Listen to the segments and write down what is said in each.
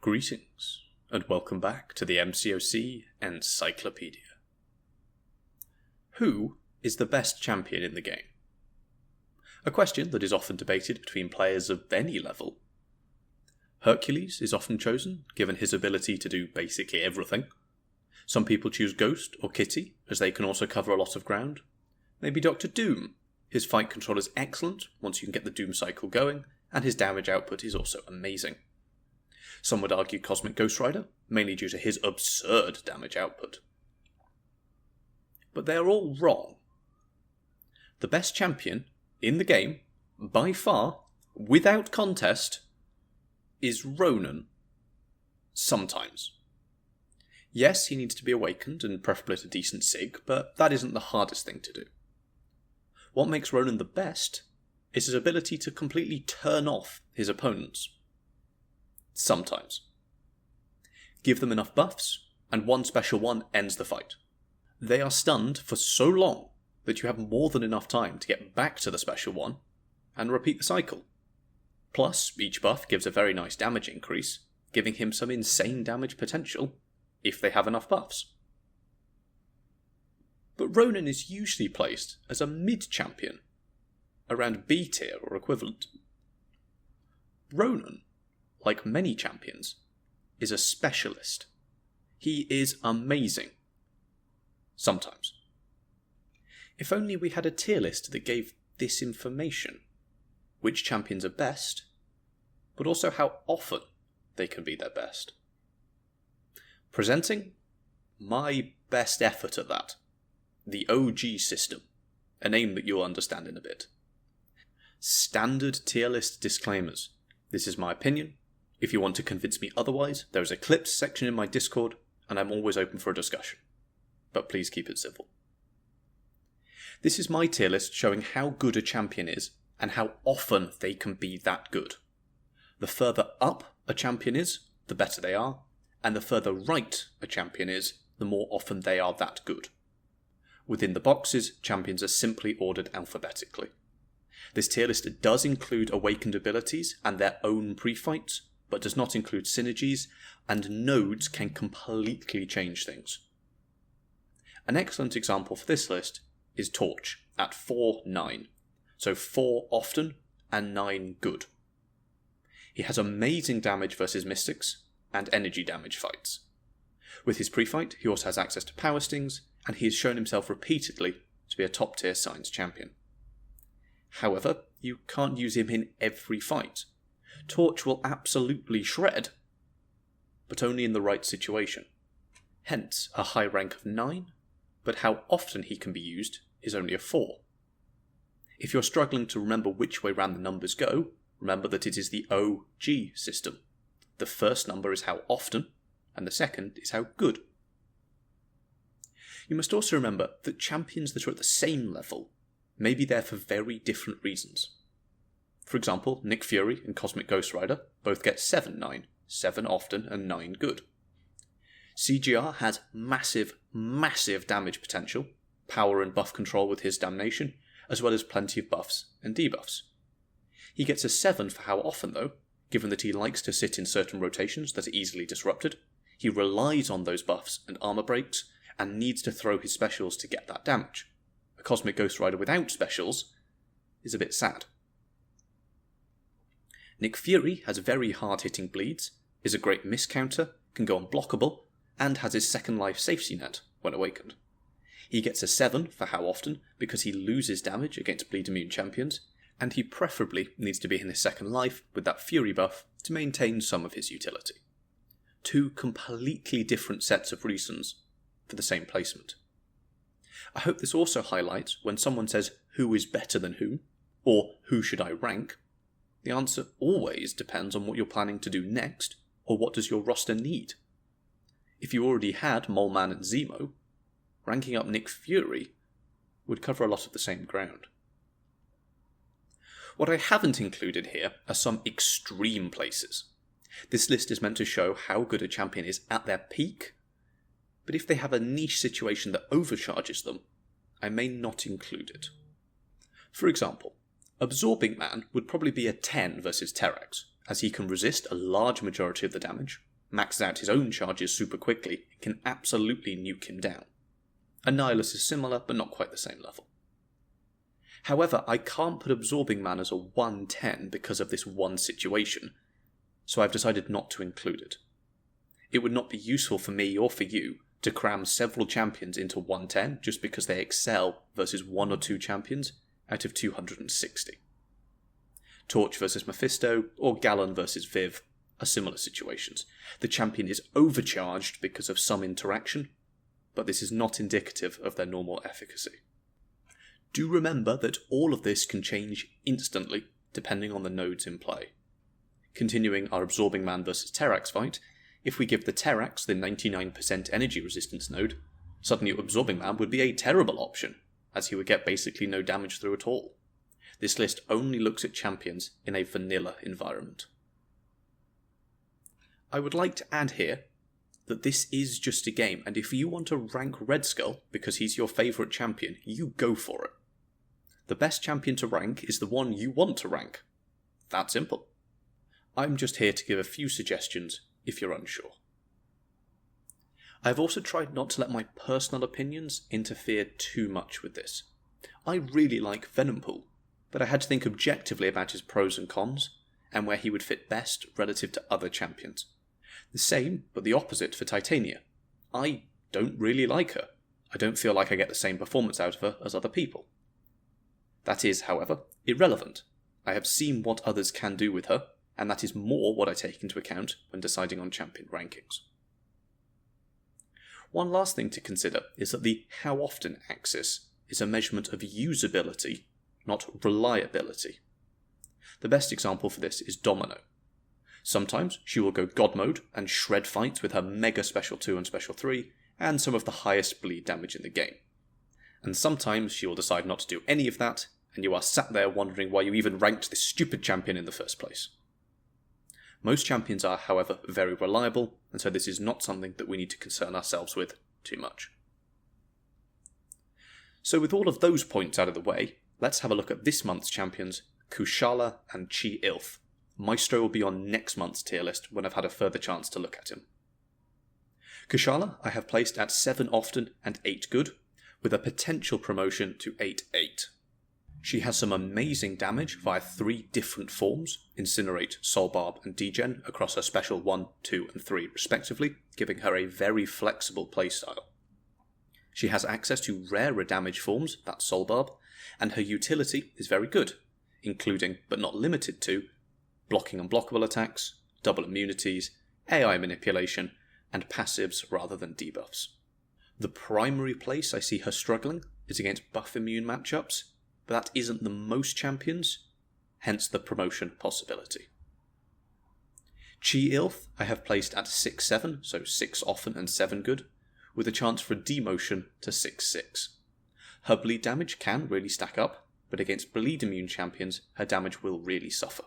Greetings, and welcome back to the MCOC Encyclopedia. Who is the best champion in the game? A question that is often debated between players of any level. Hercules is often chosen, given his ability to do basically everything. Some people choose Ghost or Kitty, as they can also cover a lot of ground. Maybe Dr. Doom. His fight control is excellent once you can get the Doom cycle going, and his damage output is also amazing. Some would argue Cosmic Ghost Rider, mainly due to his absurd damage output. But they are all wrong. The best champion in the game, by far, without contest, is Ronan. Sometimes. Yes, he needs to be awakened and preferably at a decent sig, but that isn't the hardest thing to do. What makes Ronan the best is his ability to completely turn off his opponents. Sometimes. Give them enough buffs, and one special one ends the fight. They are stunned for so long that you have more than enough time to get back to the special one and repeat the cycle. Plus, each buff gives a very nice damage increase, giving him some insane damage potential if they have enough buffs. But Ronan is usually placed as a mid-champion, around B tier or equivalent. Ronan, like many champions, is a specialist. He is amazing. Sometimes. If only we had a tier list that gave this information. Which champions are best, but also how often they can be their best. Presenting my best effort at that. The OG system, a name that you'll understand in a bit. Standard tier list disclaimers. This is my opinion. If you want to convince me otherwise, there is a clips section in my Discord, and I'm always open for a discussion. But please keep it civil. This is my tier list showing how good a champion is, and how often they can be that good. The further up a champion is, the better they are, and the further right a champion is, the more often they are that good. Within the boxes, champions are simply ordered alphabetically. This tier list does include awakened abilities and their own pre-fights, but does not include synergies, and nodes can completely change things. An excellent example for this list is Torch at 4-9, so 4 often and 9 good. He has amazing damage versus mystics and energy damage fights. With his pre-fight, he also has access to power stings, and he has shown himself repeatedly to be a top tier science champion. However, you can't use him in every fight. Torch will absolutely shred, but only in the right situation. Hence, a high rank of 9, but how often he can be used is only a 4. If you're struggling to remember which way round the numbers go, remember that it is the OG system. The first number is how often, and the second is how good. You must also remember that champions that are at the same level may be there for very different reasons. For example, Nick Fury and Cosmic Ghost Rider both get 7-9, 7 often and 9 good. CGR has massive damage potential, power and buff control with his damnation, as well as plenty of buffs and debuffs. He gets a 7 for how often though, given that he likes to sit in certain rotations that are easily disrupted. He relies on those buffs and armor breaks, and needs to throw his specials to get that damage. A Cosmic Ghost Rider without specials is a bit sad. Nick Fury has very hard-hitting bleeds, is a great miscounter, can go unblockable, and has his second life safety net when awakened. He gets a 7 for how often because he loses damage against bleed immune champions, and he preferably needs to be in his second life with that Fury buff to maintain some of his utility. 2 completely different sets of reasons for the same placement. I hope this also highlights when someone says who is better than whom, or who should I rank, the answer always depends on what you're planning to do next, or what does your roster need. If you already had Mole Man and Zemo, ranking up Nick Fury would cover a lot of the same ground. What I haven't included here are some extreme places. This list is meant to show how good a champion is at their peak, but if they have a niche situation that overcharges them, I may not include it. For example, Absorbing Man would probably be a 10 versus Terrax, as he can resist a large majority of the damage, maxes out his own charges super quickly, and can absolutely nuke him down. Annihilus is similar, but not quite the same level. However, I can't put Absorbing Man as a 110 because of this one situation, so I've decided not to include it. It would not be useful for me or for you to cram several champions into 110 just because they excel versus 1 or 2 champions out of 260. Torch versus Mephisto, or Gallon versus Viv are similar situations. The champion is overcharged because of some interaction, but this is not indicative of their normal efficacy. Do remember that all of this can change instantly depending on the nodes in play. Continuing our Absorbing Man versus Terrax fight, if we give the Terrax the 99% energy resistance node, suddenly Absorbing Man would be a terrible option, as he would get basically no damage through at all. This list only looks at champions in a vanilla environment. I would like to add here that this is just a game, and if you want to rank Red Skull because he's your favourite champion, you go for it. The best champion to rank is the one you want to rank. That simple. I'm just here to give a few suggestions if you're unsure. I've also tried not to let my personal opinions interfere too much with this. I really like Venompool, but I had to think objectively about his pros and cons, and where he would fit best relative to other champions. The same, but the opposite for Titania. I don't really like her. I don't feel like I get the same performance out of her as other people. That is, however, irrelevant. I have seen what others can do with her, and that is more what I take into account when deciding on champion rankings. One last thing to consider is that the how often axis is a measurement of usability, not reliability. The best example for this is Domino. Sometimes she will go God mode and shred fights with her Mega Special 2 and Special 3, and some of the highest bleed damage in the game. And sometimes she will decide not to do any of that, and you are sat there wondering why you even ranked this stupid champion in the first place. Most champions are, however, very reliable, and so this is not something that we need to concern ourselves with too much. So with all of those points out of the way, let's have a look at this month's champions, Kushala and Chee'ilth. Maestro will be on next month's tier list when I've had a further chance to look at him. Kushala I have placed at 7 often and 8 good, with a potential promotion to 8-8. She has some amazing damage via 3 different forms, Incinerate, Soul Barb and Degen, across her special 1, 2 and 3 respectively, giving her a very flexible playstyle. She has access to rarer damage forms, that's Soul Barb, and her utility is very good, including, but not limited to, blocking unblockable attacks, double immunities, AI manipulation, and passives rather than debuffs. The primary place I see her struggling is against buff immune matchups, but that isn't the most champions, hence the promotion possibility. Chee'ilth I have placed at 6-7, so 6 often and 7 good, with a chance for a demotion to 6-6. Her bleed damage can really stack up, but against bleed immune champions, her damage will really suffer.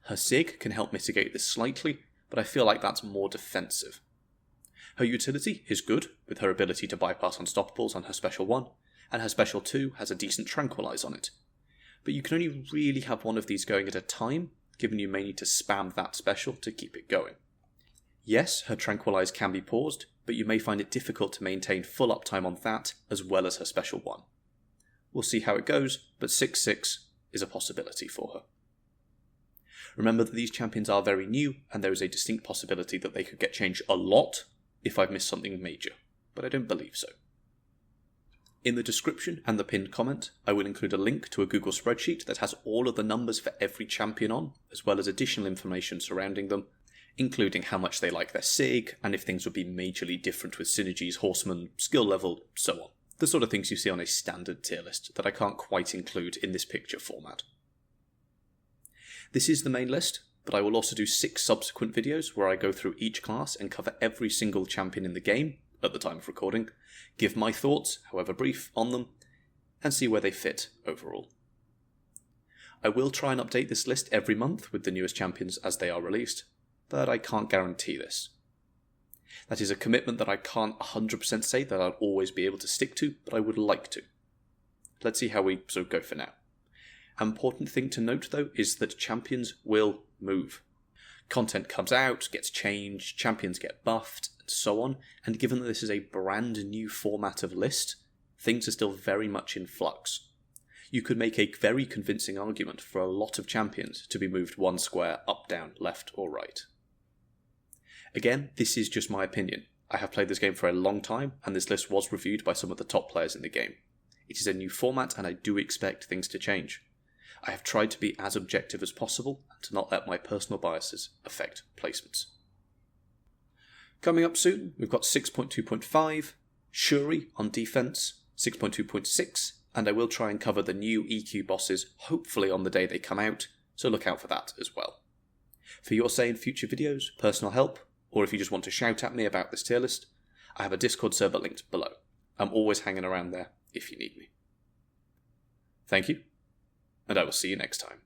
Her Sig can help mitigate this slightly, but I feel like that's more defensive. Her utility is good, with her ability to bypass unstoppables on her special 1, and her special 2 has a decent tranquilize on it. But you can only really have one of these going at a time, given you may need to spam that special to keep it going. Yes, her tranquilize can be paused, but you may find it difficult to maintain full uptime on that as well as her special 1. We'll see how it goes, but 6-6 is a possibility for her. Remember that these champions are very new, and there is a distinct possibility that they could get changed a lot if I've missed something major, but I don't believe so. In the description and the pinned comment, I will include a link to a Google spreadsheet that has all of the numbers for every champion on, as well as additional information surrounding them, including how much they like their Sig, and if things would be majorly different with synergies, horseman, skill level, so on. The sort of things you see on a standard tier list that I can't quite include in this picture format. This is the main list, but I will also do 6 subsequent videos where I go through each class and cover every single champion in the game, at the time of recording, give my thoughts, however brief, on them, and see where they fit overall. I will try and update this list every month with the newest champions as they are released, but I can't guarantee this. That is a commitment that I can't 100% say that I'll always be able to stick to, but I would like to. Let's see how we sort of go for now. An important thing to note though is that champions will move. Content comes out, gets changed, champions get buffed, and so on, and given that this is a brand new format of list, things are still very much in flux. You could make a very convincing argument for a lot of champions to be moved one square up, down, left, or right. Again, this is just my opinion. I have played this game for a long time, and this list was reviewed by some of the top players in the game. It is a new format, and I do expect things to change. I have tried to be as objective as possible, and to not let my personal biases affect placements. Coming up soon, we've got 6.2.5, Shuri on defense, 6.2.6, and I will try and cover the new EQ bosses, hopefully on the day they come out, so look out for that as well. For your say in future videos, personal help, or if you just want to shout at me about this tier list, I have a Discord server linked below. I'm always hanging around there if you need me. Thank you, and I will see you next time.